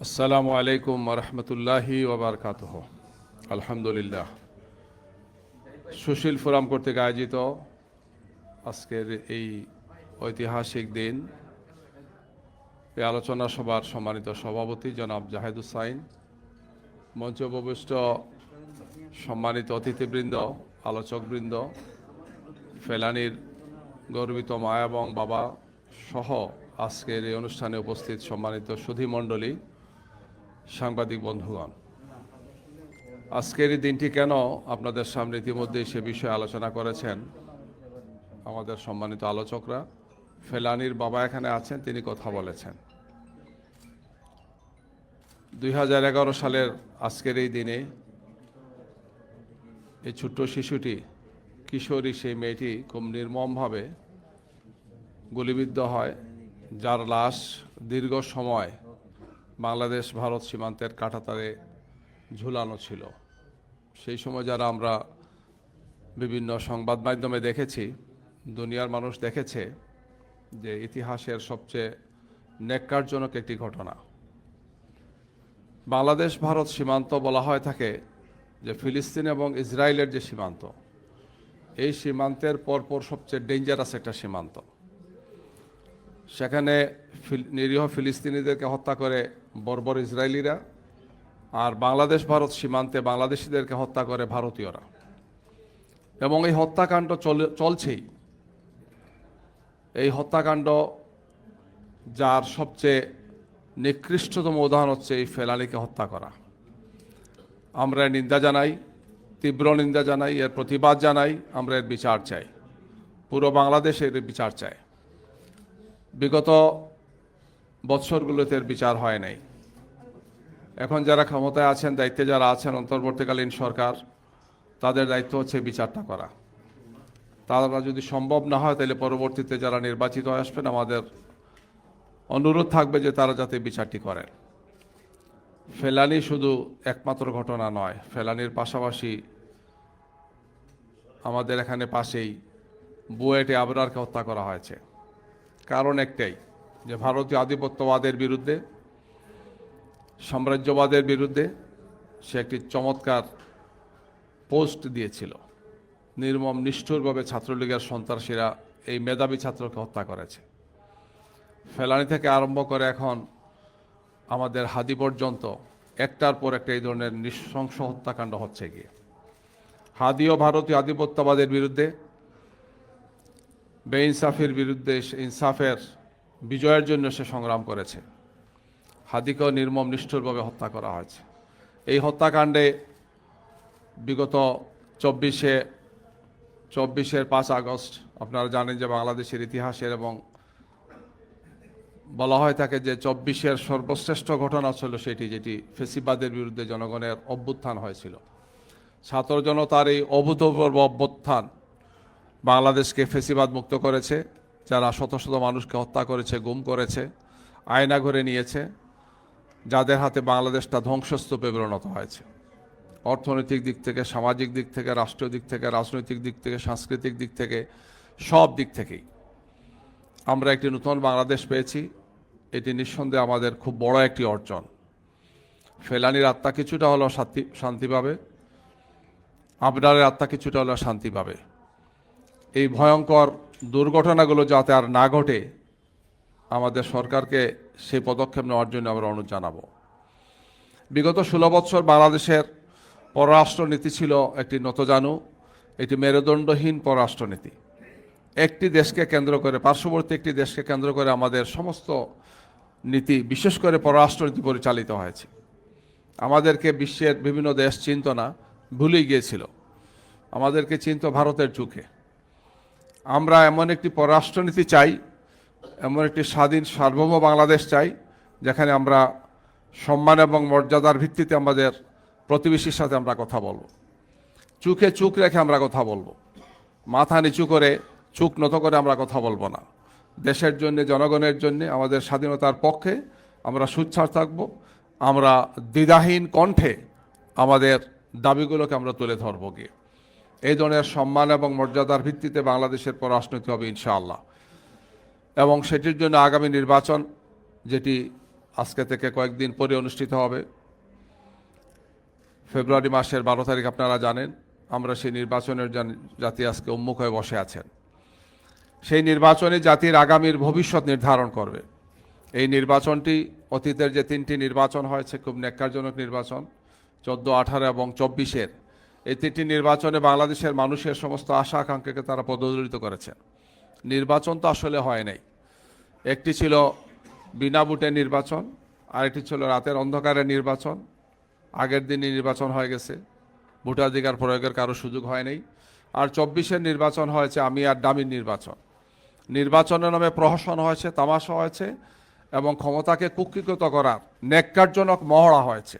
আসসালামু আলাইকুম রহমতুল্লাহি ওবরকাতুহ। আলহামদুলিল্লাহ, সুশীল ফোরাম কর্তৃক আয়োজিত আজকের এই ঐতিহাসিক দিন এই আলোচনা সভার সম্মানিত সভাপতি জনাব জাহেদ হুসাইন, মঞ্চে উপবিষ্ট সম্মানিত অতিথিবৃন্দ, আলোচকবৃন্দ, ফেলানীর গর্বিত মা এবং বাবা সহ আজকের এই অনুষ্ঠানে উপস্থিত সম্মানিত সুধীমণ্ডলী, সাংবাদিক বন্ধুগণ, আজকের এই দিনটি কেন আপনাদের সামনে ইতিমধ্যে সে বিষয়ে আলোচনা করেছেন আমাদের সম্মানিত আলোচকরা। ফেলানীর বাবা এখানে আছেন, তিনি কথা বলেছেন। 2011 সালের আজকের এই দিনে এই ছোট্ট শিশুটি, কিশোরী সেই মেয়েটি খুব নির্মমভাবে গুলিবিদ্ধ হয়, যার লাশ দীর্ঘ সময় বাংলাদেশ ভারত সীমান্তের কাঁটাতারে ঝুলানো ছিল। সেই সময় যারা আমরা বিভিন্ন সংবাদ মাধ্যমে দেখেছি, দুনিয়ার মানুষ দেখেছে যে ইতিহাসের সবচেয়ে ন্যাক্কারজনক একটি ঘটনা। বাংলাদেশ ভারত সীমান্ত বলা হয় থাকে যে ফিলিস্তিন এবং ইসরায়েলের যে সীমান্ত, এই সীমান্তের পরপর সবচেয়ে ডেঞ্জারাস একটা সীমান্ত। সেখানে নিরীহ ফিলিস্তিনিদেরকে হত্যা করে বর্বর ইসরায়েলিরা, আর বাংলাদেশ ভারত সীমান্তে বাংলাদেশিদেরকে হত্যা করে ভারতীয়রা। এবং এই হত্যাকাণ্ড চলছেই। এই হত্যাকাণ্ড যার সবচেয়ে নিকৃষ্টতম উদাহরণ হচ্ছে এই ফেলানীকে হত্যা করা। আমরা নিন্দা জানাই, তীব্র নিন্দা জানাই, এর প্রতিবাদ জানাই, আমরা এর বিচার চাই। পুরো বাংলাদেশ এর বিচার চায়। বিগত বৎসরগুলোতে এর বিচার হয় নাই। এখন যারা ক্ষমতায় আছেন, দায়িত্বে যারা আছেন, অন্তর্বর্তীকালীন সরকার, তাদের দায়িত্ব হচ্ছে বিচারটা করা। তারা যদি সম্ভব না হয়, তাহলে পরবর্তীতে যারা নির্বাচিত হয়ে আসবেন, আমাদের অনুরোধ থাকবে যে তারা যাতে বিচারটি করেন। ফেলানী শুধু একমাত্র ঘটনা নয়। ফেলানীর পাশাপাশি আমাদের এখানে পাশেই বুয়েটে আবরারকে হত্যা করা হয়েছে। কারণ একটাই, যে ভারতীয় আধিপত্যবাদের বিরুদ্ধে, সাম্রাজ্যবাদের বিরুদ্ধে সে একটি চমৎকার পোস্ট দিয়েছিল। নির্মম নিষ্ঠুরভাবে ছাত্রলীগের সন্ত্রাসীরা এই মেধাবী ছাত্রকে হত্যা করেছে। ফেলানী থেকে আরম্ভ করে এখন আমাদের হাদি পর্যন্ত একটার পর একটা এই ধরনের নৃশংস হত্যাকাণ্ড হচ্ছে গিয়ে। হাদিও ভারতীয় আধিপত্যবাদের বিরুদ্ধে, বেইনসাফির বিরুদ্ধে ইনসাফের বিজয়ের জন্য সে সংগ্রাম করেছে। হাদিকেও নির্মম নিষ্ঠুরভাবে হত্যা করা হয়েছে। এই হত্যাকাণ্ডে বিগত 24-এর 5 আগস্ট, আপনারা জানেন যে বাংলাদেশের ইতিহাসের এবং বলা হয় থাকে যে 24-এর সর্বশ্রেষ্ঠ ঘটনা ছিল সেটি, যেটি ফেসিবাদের বিরুদ্ধে জনগণের অভ্যুত্থান হয়েছিল। ছাত্র জনতার এই অভূতপূর্ব অভ্যুত্থান বাংলাদেশকে ফেসিবাদ মুক্ত করেছে। যারা শত শত মানুষকে হত্যা করেছে, গুম করেছে, আয়না ঘরে নিয়েছে, যাদের হাতে বাংলাদেশটা ধ্বংসস্তূপে পরিণত হয়েছে। অর্থনৈতিক দিক থেকে, সামাজিক দিক থেকে, রাষ্ট্রীয় দিক থেকে, রাজনৈতিক দিক থেকে, সাংস্কৃতিক দিক থেকে, সব দিক থেকেই আমরা একটি নতুন বাংলাদেশ পেয়েছি। এটি নিঃসন্দেহে আমাদের খুব বড় একটি অর্জন। ফেলানীর আত্মা কিছুটা হলেও শান্তি পাবে, আবরারের আত্মা কিছুটা হলেও শান্তি পাবে। এই ভয়ঙ্কর দুর্ঘটনাগুলো যাতে আর না ঘটে, আমাদের সরকারকে সেই পদক্ষেপ নেওয়ার জন্য আমরা অনুরোধ জানাবো। বিগত 16 বছর বাংলাদেশের পররাষ্ট্রনীতি ছিল একটি নতজানু, একটি মেরুদণ্ডহীন পররাষ্ট্রনীতি। একটি দেশকে কেন্দ্র করে, পার্শ্ববর্তী একটি দেশকে কেন্দ্র করে আমাদের সমস্ত নীতি, বিশেষ করে পররাষ্ট্রনীতি পরিচালিত হয়েছে। আমাদেরকে বিশ্বের বিভিন্ন দেশ চিনত না, ভুলেই গিয়েছিল। আমাদেরকে চিনত ভারতের চোখে। আমরা এমন একটি পররাষ্ট্রনীতি চাই, এমন একটি স্বাধীন সার্বভৌম বাংলাদেশ চাই, যেখানে আমরা সম্মান এবং মর্যাদার ভিত্তিতে আমাদের প্রতিবেশীর সাথে আমরা কথা বলবো। চোখে চোখ রেখে আমরা কথা বলবো। মাথা নিচু করে, চোখ নত করে আমরা কথা বলবো না। দেশের জন্য, জনগণের জন্য, আমাদের স্বাধীনতার পক্ষে আমরা সোচ্চার থাকবো। আমরা দ্বিধাহীন কণ্ঠে আমাদের দাবিগুলোকে আমরা তুলে ধরবো গিয়ে। এই ধরনের সম্মান এবং মর্যাদার ভিত্তিতে বাংলাদেশের পররাষ্ট্রনীতি হবে ইনশাআল্লাহ। এবং সেটির জন্য আগামী নির্বাচন, যেটি আজকে থেকে কয়েকদিন পরে অনুষ্ঠিত হবে। ফেব্রুয়ারি মাসের 12 তারিখ আপনারা জানেন, আমরা সেই নির্বাচনের জাতি আজকে উন্মুখ হয়ে বসে আছেন। সেই নির্বাচনে জাতির আগামীর ভবিষ্যৎ নির্ধারণ করবে। এই নির্বাচনটি অতীতের যে 3টি নির্বাচন হয়েছে, খুব ন্যাক্কারজনক নির্বাচন, 14, 18 এবং 24-এর, এই 3টি নির্বাচনে বাংলাদেশের মানুষের সমস্ত আশা আকাঙ্ক্ষাকে তারা পদদলিত করেছে। নির্বাচন তো আসলে হয় নাই। একটি ছিল বিনা ভোটের নির্বাচন, আরেকটি ছিল রাতের অন্ধকারের নির্বাচন। আগের দিনই নির্বাচন হয়ে গেছে, ভোটাধিকার প্রয়োগের কারো সুযোগ হয় নাই। আর 24-এর নির্বাচন হয়েছে আমি আর ডামির নির্বাচন। নির্বাচনের নামে প্রহসন হয়েছে, তামাশা হয়েছে এবং ক্ষমতাকে কুক্ষিগত করার ন্যাক্কারজনক মহড়া হয়েছে।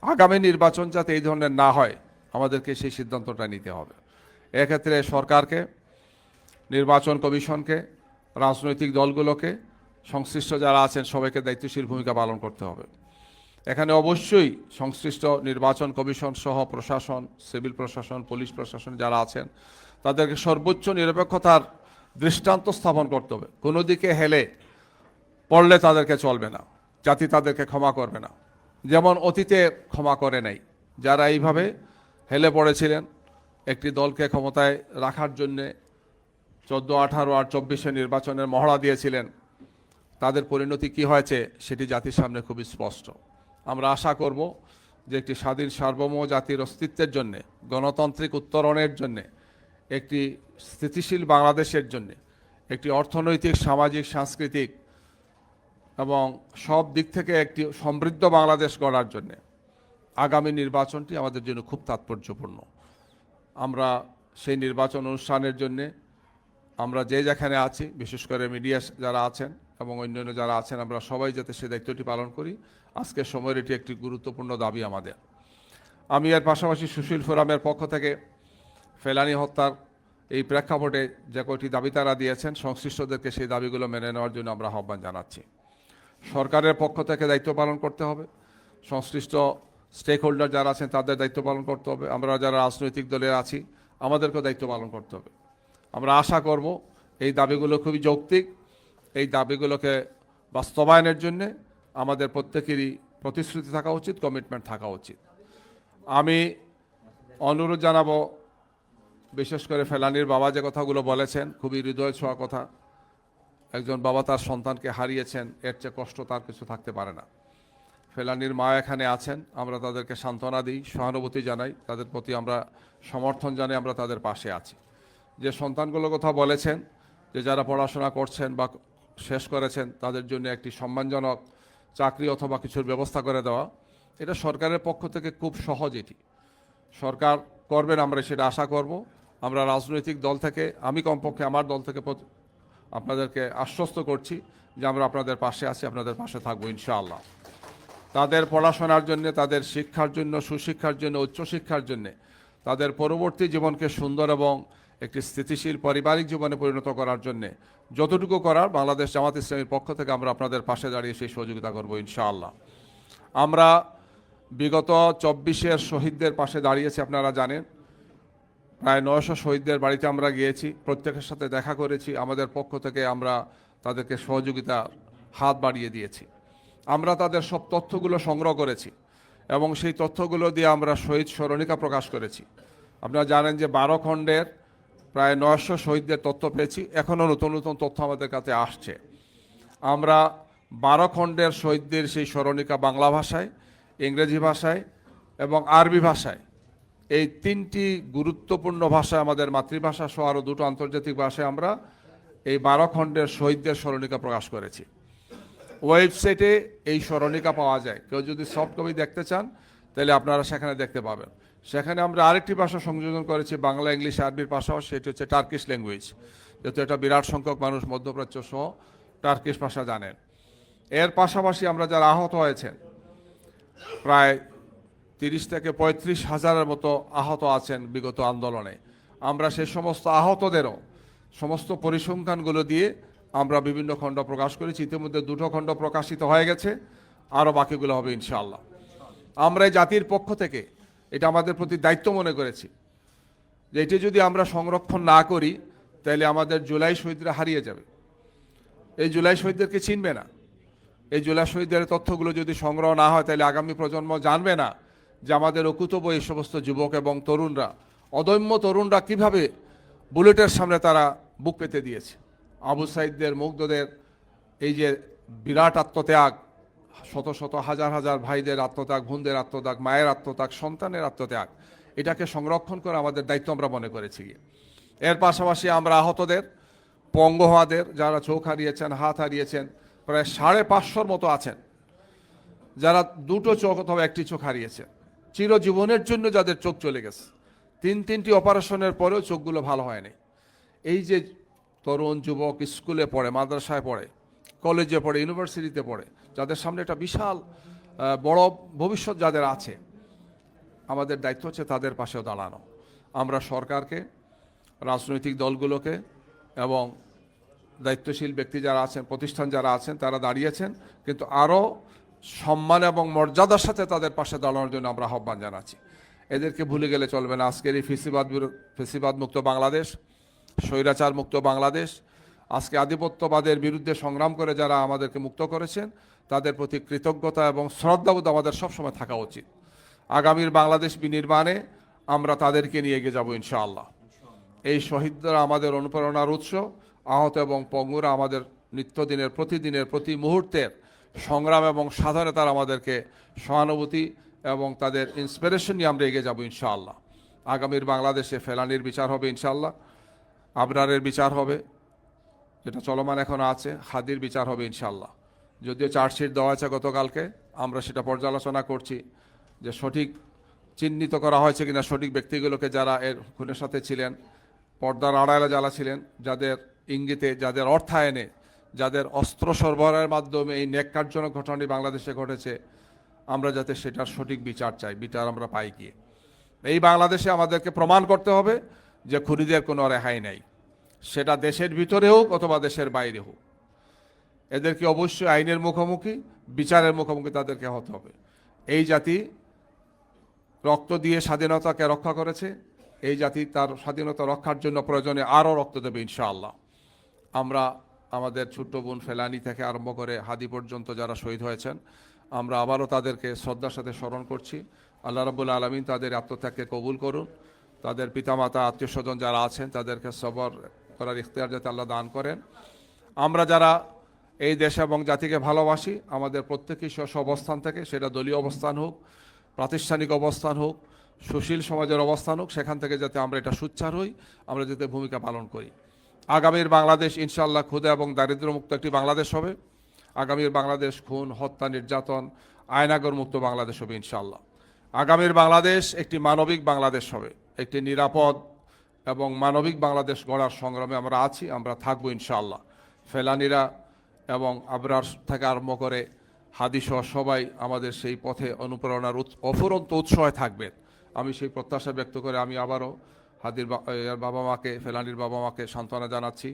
আগামী নির্বাচন যাতে এই ধরনের না হয়, আমাদেরকে সেই সিদ্ধান্তটা নিতে হবে। এক্ষেত্রে সরকারকে, নির্বাচন কমিশনকে, রাজনৈতিক দলগুলোকে, সংশ্লিষ্ট যারা আছেন সবাইকে দায়িত্বশীল ভূমিকা পালন করতে হবে। এখানে অবশ্যই সংশ্লিষ্ট নির্বাচন কমিশন সহ প্রশাসন, সিভিল প্রশাসন, পুলিশ প্রশাসন যারা আছেন তাদেরকে সর্বোচ্চ নিরপেক্ষতার দৃষ্টান্ত স্থাপন করতে হবে। কোনো দিকে হেলে পড়লে তাদেরকে চলবে না, জাতি তাদেরকে ক্ষমা করবে না, যেমন অতীতে ক্ষমা করে নাই। যারা এইভাবে হেলে পড়েছিলেন একটি দলকে ক্ষমতায় রাখার জন্যে 14, 18 আর 24-এর নির্বাচনের মহড়া দিয়েছিলেন, তাদের পরিণতি কি হয়েছে সেটি জাতির সামনে খুবই স্পষ্ট। আমরা আশা করব যে একটি স্বাধীন সার্বভৌম জাতির অস্তিত্বের জন্যে, গণতান্ত্রিক উত্তরণের জন্যে, একটি স্থিতিশীল বাংলাদেশের জন্যে, একটি অর্থনৈতিক, সামাজিক, সাংস্কৃতিক এবং সব দিক থেকে একটি সমৃদ্ধ বাংলাদেশ গড়ার জন্যে আগামী নির্বাচনটি আমাদের জন্য খুব তাৎপর্যপূর্ণ। আমরা সেই নির্বাচন অনুষ্ঠানের জন্যে আমরা যে যেখানে আছি, বিশেষ করে মিডিয়া যারা আছেন এবং অন্যান্য যারা আছেন, আমরা সবাই যাতে সেই দায়িত্বটি পালন করি, আজকের সময়ের এটি একটি গুরুত্বপূর্ণ দাবি আমাদের। আমি এর পাশাপাশি সুশীল ফোরামের পক্ষ থেকে ফেলানী হত্যার এই প্রেক্ষাপটে যে কয়টি দাবি তারা দিয়েছেন, সংশ্লিষ্টদেরকে সেই দাবিগুলো মেনে নেওয়ার জন্য আমরা আহ্বান জানাচ্ছি। সরকারের পক্ষ থেকে দায়িত্ব পালন করতে হবে, সংশ্লিষ্ট স্টেক হোল্ডার যারা আছেন তাদের দায়িত্ব পালন করতে হবে, আমরা যারা রাজনৈতিক দলে আছি আমাদেরকেও দায়িত্ব পালন করতে হবে। আমরা আশা করব এই দাবিগুলো খুবই যৌক্তিক। এই দাবিগুলোকে বাস্তবায়নের জন্যে আমাদের প্রত্যেকেরই প্রতিশ্রুতি থাকা উচিত, কমিটমেন্ট থাকা উচিত। আমি অনুরোধ জানাবো, বিশেষ করে ফেলানীর বাবা যে কথাগুলো বলেছেন, খুবই হৃদয় ছোঁয়া কথা। একজন বাবা তার সন্তানকে হারিয়েছেন, এর চেয়ে কষ্ট তার কিছু থাকতে পারে না। ফেলানীর মা এখানে আছেন, আমরা তাদেরকে সান্ত্বনা দিই, সহানুভূতি জানাই, তাদের প্রতি আমরা সমর্থন জানাই, আমরা তাদের পাশে আছি। যে সন্তানগুলোর কথা বলেছেন, যে যারা পড়াশোনা করছেন বা শেষ করেছেন, তাদের জন্য একটি সম্মানজনক চাকরি অথবা কিছুর ব্যবস্থা করে দেওয়া, এটা সরকারের পক্ষ থেকে খুব সহজ। এটি সরকার করবেন, আমরা সেটা আশা করব। আমরা রাজনৈতিক দল থেকে, আমি কমপক্ষে আমার দল থেকে আপনাদেরকে আশ্বস্ত করছি যে আমরা আপনাদের পাশে আছি, আপনাদের পাশে থাকবো ইনশাআল্লাহ। তাদের পড়াশোনার জন্য, তাদের শিক্ষার জন্য, সুশিক্ষার জন্য, উচ্চশিক্ষার জন্য, তাদের পরবর্তী জীবনকে সুন্দর এবং একটি স্থিতিশীল পারিবারিক জীবনে পরিণত করার জন্যে যতটুকু করার বাংলাদেশ জামাত ইসলামীর পক্ষ থেকে আমরা আপনাদের পাশে দাঁড়িয়ে সেই সহযোগিতা করব ইনশাআল্লাহ। আমরা বিগত 24-এর শহীদদের পাশে দাঁড়িয়েছি, আপনারা জানেন। প্রায় 900 শহীদদের বাড়িতে আমরা গিয়েছি, প্রত্যেকের সাথে দেখা করেছি, আমাদের পক্ষ থেকে আমরা তাদেরকে সহযোগিতা হাত বাড়িয়ে দিয়েছি। আমরা তাদের সব তথ্যগুলো সংগ্রহ করেছি এবং সেই তথ্যগুলো দিয়ে আমরা শহীদ স্মরণিকা প্রকাশ করেছি। আপনারা জানেন যে 12 খণ্ডের প্রায় 900 শহীদদের তথ্য পেয়েছি, এখনও নতুন নতুন তথ্য আমাদের কাছে আসছে। আমরা 12 খণ্ডের শহীদদের সেই স্মরণিকা বাংলা ভাষায়, ইংরেজি ভাষায় এবং আরবি ভাষায়, এই 3টি গুরুত্বপূর্ণ ভাষায়, আমাদের মাতৃভাষা সহ আরও 2টো আন্তর্জাতিক ভাষায় আমরা এই 12 খণ্ডের শহীদদের স্মরণিকা প্রকাশ করেছি। ওয়েবসাইটে এই স্মরণিকা পাওয়া যায়, কেউ যদি সফট কপি দেখতে চান তাহলে আপনারা সেখানে দেখতে পাবেন। সেখানে আমরা আরেকটি ভাষা সংযোজন করেছি, বাংলা, ইংলিশ, আরবির পাশাপাশি, সেটি হচ্ছে টার্কিশ ল্যাঙ্গুয়েজ, যেহেতু এটা বিরাট সংখ্যক মানুষ মধ্যপ্রাচ্য সহ টার্কিশ ভাষা জানেন। এর পাশাপাশি আমরা যারা আহত হয়েছেন, প্রায় 30 থেকে 35 হাজারের মতো আহত আছেন বিগত আন্দোলনে, আমরা সেই সমস্ত আহতদেরও সমস্ত পরিসংখ্যানগুলো দিয়ে আমরা বিভিন্ন খণ্ড প্রকাশ করেছি। ইতিমধ্যে 2টো খণ্ড প্রকাশিত হয়ে গেছে, আরও বাকিগুলো হবে ইনশাআল্লাহ। আমরা এই জাতির পক্ষ থেকে এটা আমাদের প্রতি দায়িত্ব মনে করেছি যে এটি যদি আমরা সংরক্ষণ না করি তাহলে আমাদের জুলাই শহীদরা হারিয়ে যাবে। এই জুলাই শহীদদেরকে চিনবে না, এই জুলাই শহীদদের তথ্যগুলো যদি সংগ্রহ না হয় তাহলে আগামী প্রজন্ম জানবে না যে আমাদের অকুতোভ এই সমস্ত যুবক এবং তরুণরা, অদম্য তরুণরা কিভাবে বুলেটের সামনে তারা বুক পেতে দিয়েছে। আবু সাইদদের, মুগ্ধদের এই যে বিরাট আত্মত্যাগ, শত শত হাজার হাজার ভাইদের আত্মত্যাগ, বোনদের আত্মত্যাগ, মায়ের আত্মত্যাগ, সন্তানের আত্মত্যাগ, এটাকে সংরক্ষণ করে আমাদের দায়িত্ব আমরা মনে করেছি। এর পাশাপাশি আমরা আহতদের, পঙ্গু হওয়াদের, যারা চোখ হারিয়েছেন, হাত হারিয়েছেন, প্রায় 550 মতো আছেন, যারা দুটো চোখ অথবা একটি চোখ হারিয়েছে, চিরজীবনের জন্য যাদের চোখ চলে গেছে, তিনটি অপারেশনের পরেও চোখগুলো ভালো হয়নি। এই যে তরুণ যুবক স্কুলে পড়ে, মাদ্রাসায় পড়ে, কলেজে পড়ে, ইউনিভার্সিটিতে পড়ে, যাদের সামনে একটা বিশাল বড় ভবিষ্যৎ যাদের আছে, আমাদের দায়িত্ব হচ্ছে তাদের পাশেও দাঁড়ানো। আমরা সরকারকে, রাজনৈতিক দলগুলোকে এবং দায়িত্বশীল ব্যক্তি যারা আছেন, প্রতিষ্ঠান যারা আছেন, তারা দাঁড়িয়েছেন, কিন্তু আরও সম্মান এবং মর্যাদার সাথে তাদের পাশে দাঁড়ানোর জন্য আমরা আহ্বান জানাচ্ছি। এদেরকে ভুলে গেলে চলবে না। আজকের এই ফেসিবাদ মুক্ত বাংলাদেশ, স্বৈরাচার মুক্ত বাংলাদেশ, আজকে আধিপত্যবাদের বিরুদ্ধে সংগ্রাম করে যারা আমাদেরকে মুক্ত করেছেন, তাদের প্রতি কৃতজ্ঞতা এবং শ্রদ্ধাবোধ আমাদের সবসময় থাকা উচিত। আগামীর বাংলাদেশ বিনির্মাণে আমরা তাদেরকে নিয়ে এগিয়ে যাব ইনশাআল্লাহ। এই শহীদরা আমাদের অনুপ্রেরণার উৎস, আহত এবং পঙ্গুরা আমাদের নিত্যদিনের, প্রতিদিনের, প্রতি মুহূর্তের সংগ্রাম এবং সাধনতার আমাদেরকে সহানুভূতি এবং তাদের ইন্সপিরেশন নিয়ে আমরা এগিয়ে যাব ইনশাআল্লাহ। আগামীর বাংলাদেশে ফেলানির বিচার হবে ইনশাআল্লাহ, আবরারের বিচার হবে, যেটা চলমান এখনো আছে, হাদির বিচার হবে ইনশাআল্লাহ। যদিও চার্জশিট দেওয়া আছে গতকালকে, আমরা সেটা পর্যালোচনা করছি যে সঠিক চিহ্নিত করা হয়েছে কিনা সঠিক ব্যক্তিগুলোকে যারা এর খুনের সাথে ছিলেন, পর্দার আড়ালে যারা ছিলেন, যাদের ইঙ্গিতে, যাদের অর্থায়নে, যাদের অস্ত্র সরবরাহের মাধ্যমে এই ন্যাক্কারজনক ঘটনাটি বাংলাদেশে ঘটেছে, আমরা যাতে সেটার সঠিক বিচার চাই, বিচার আমরা পাই কি। এই বাংলাদেশে আমাদেরকে প্রমাণ করতে হবে যে খুনিদের কোনো রেহাই নেই, সেটা দেশের ভিতরে হোক অথবা দেশের বাইরে হোক। এদেরকে অবশ্যই আইনের মুখোমুখি, বিচারের মুখোমুখি তাদেরকে হতে হবে। এই জাতি রক্ত দিয়ে স্বাধীনতাকে রক্ষা করেছে, এই জাতি তার স্বাধীনতা রক্ষার জন্য প্রয়োজনে আরও রক্ত দেবে ইনশাআল্লাহ। আমরা আমাদের ছোট্ট বোন ফেলানি থেকে আরম্ভ করে হাদি পর্যন্ত যারা শহীদ হয়েছেন, আমরা আবারও তাদেরকে শ্রদ্ধার সাথে স্মরণ করছি। আল্লাহ রাব্বুল আলামিন তাদের আত্মত্যাগকে কবুল করুন, তাদের পিতামাতা, আত্মীয় স্বজন যারা আছেন তাদেরকে সবর করার ইখতিয়ার যাতে আল্লাহ দান করেন। আমরা যারা এই দেশ এবং জাতিকে ভালোবাসি, আমাদের প্রত্যেকেই স্ব অবস্থান থেকে, সেটা দলীয় অবস্থান হোক, প্রাতিষ্ঠানিক অবস্থান হোক, সুশীল সমাজের অবস্থান হোক, সেখান থেকে যাতে আমরা এটা সোচ্চার হই, আমরা যাতে ভূমিকা পালন করি। আগামীর বাংলাদেশ ইনশাআল্লাহ ক্ষুধা এবং দারিদ্র্যমুক্ত একটি বাংলাদেশ হবে। আগামীর বাংলাদেশ খুন, হত্যা, নির্যাতন, আয়নাগর মুক্ত বাংলাদেশ হবে ইনশাআল্লাহ। আগামীর বাংলাদেশ একটি মানবিক বাংলাদেশ হবে, একটি নিরাপদ এবং মানবিক বাংলাদেশ গড়ার সংগ্রামে আমরা আছি, আমরা থাকবো ইনশাআল্লাহ। ফেলানিরা এবং আবরার থেকে আরম্ভ করে হাদিসহ সবাই আমাদের সেই পথে অনুপ্রেরণার অফুরন্ত উৎসাহে থাকবেন, আমি সেই প্রত্যাশা ব্যক্ত করে আমি আবারও হাদির বাবা মাকে, ফেলানির বাবা মাকে সান্ত্বনা জানাচ্ছি।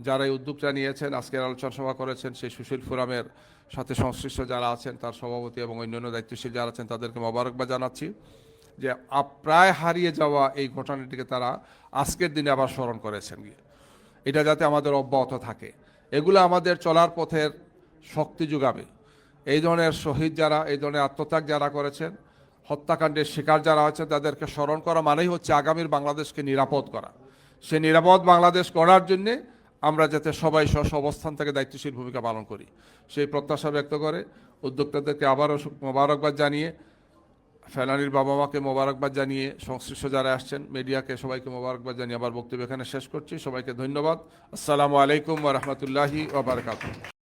যারা এই উদ্যোগটা নিয়েছেন, আজকের আলোচনা সভা করেছেন, সেই সুশীল ফোরামের সাথে সংশ্লিষ্ট যারা আছেন, তার সভাপতি এবং অন্যান্য দায়িত্বশীল যারা আছেন, তাদেরকে মোবারকবাদ জানাচ্ছি যে প্রায় হারিয়ে যাওয়া এই ঘটনাটিকে তারা আজকের দিনে আবার স্মরণ করেছেন। এটা যাতে আমাদের অব্যাহত থাকে, এগুলো আমাদের চলার পথের শক্তি যোগাবে। এই ধরনের শহীদ যারা, এই ধরনের আত্মত্যাগ যারা করেছেন, হত্যাকাণ্ডের শিকার যারা হয়েছে, তাদেরকে স্মরণ করা মানেই হচ্ছে আগামীর বাংলাদেশকে নিরাপদ করা। সে নিরাপদ বাংলাদেশ করার জন্যে আমরা যাতে সবাই অবস্থান থেকে দায়িত্বশীল ভূমিকা পালন করি, সেই প্রত্যাশা ব্যক্ত করে উদ্যোক্তাদেরকে আবারও মোবারকবাদ জানিয়ে, ফেলানির বাবা মাকে মোবারকবাদ জানিয়ে, সংশ্লিষ্ট যারা আসছেন, মিডিয়াকে সবাইকে মোবারকবাদ জানিয়ে আবার বক্তব্য এখানে শেষ করছি। সবাইকে ধন্যবাদ। আসসালামু আলাইকুম ওয়া রাহমাতুল্লাহি ওয়া বারাকাতুহু।